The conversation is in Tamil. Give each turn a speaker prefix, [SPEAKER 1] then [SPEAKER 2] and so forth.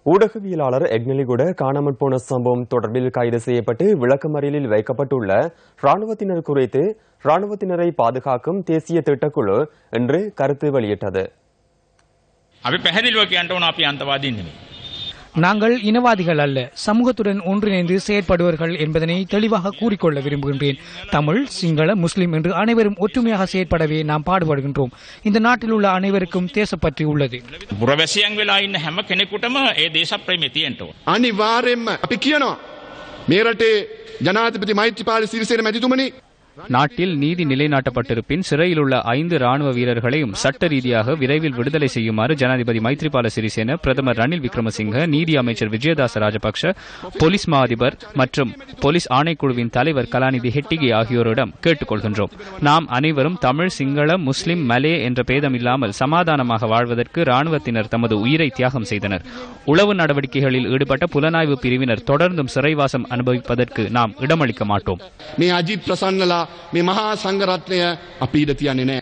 [SPEAKER 1] ஊடகவியலாளர் எக்னலிகுட காணாமற் போன சம்பவம் தொடர்பில் கைது செய்யப்பட்டு விளக்கமறியலில் வைக்கப்பட்டுள்ள ராணுவத்தினர் குறித்து ராணுவத்தினரை பாதுகாக்கும் தேசிய திட்டக்குழு இன்று கருத்து வெளியிட்டது.
[SPEAKER 2] நாங்கள் இனவாதிகள் அல்ல, சமூகத்துடன் ஒன்றிணைந்து செயற்படுவர்கள் என்பதனை தெளிவாக கூறிக்கொள்ள விரும்புகின்றேன். தமிழ், சிங்கள, முஸ்லிம் என்று அனைவரும் ஒற்றுமையாக செயற்படவே நாம் பாடுபடுகின்றோம். இந்த நாட்டில் உள்ள அனைவருக்கும் தேசப்பற்றி உள்ளது.
[SPEAKER 3] අනිවාර්යෙන්ම අපි කියනවා මේ රටේ ජනාධිපති මෛත්‍රීපාල සිරිසේන මැතිතුමනි
[SPEAKER 4] நாட்டில் நீதி நிலைநாட்டப்பட்டிருப்பின் சிறையில் உள்ள 5 ராணுவ வீரர்களையும் சட்ட ரீதியாக விரைவில் விடுதலை செய்யுமாறு ஜனாதிபதி மைத்ரிபால சிறிசேன, பிரதமர் ரணில் விக்ரமசிங்க, நீதி அமைச்சர் விஜயதாச ராஜபக்ஷ, போலீஸ் மா அதிபர் மற்றும் போலீஸ் ஆணைக்குழுவின் தலைவர் கலாநிதி ஹெட்டிகே ஆகியோரிடம் கேட்டுக்கொள்கின்றோம். நாம் அனைவரும் தமிழ், சிங்கள, முஸ்லிம், மலே என்ற பேதம் இல்லாமல் சமாதானமாக வாழ்வதற்கு ராணுவத்தினர் தமது உயிரை தியாகம் செய்தனர். உளவு நடவடிக்கைகளில் ஈடுபட்ட புலனாய்வு பிரிவினர் தொடர்ந்தும் சிறைவாசம் அனுபவிப்பதற்கு நாம் இடமளிக்க மாட்டோம்.
[SPEAKER 3] මේ අජිත් ප්‍රසන්නලා මේ මහා සංඝරත්නය අපි ඉඩ තියන්නේ නැහැ.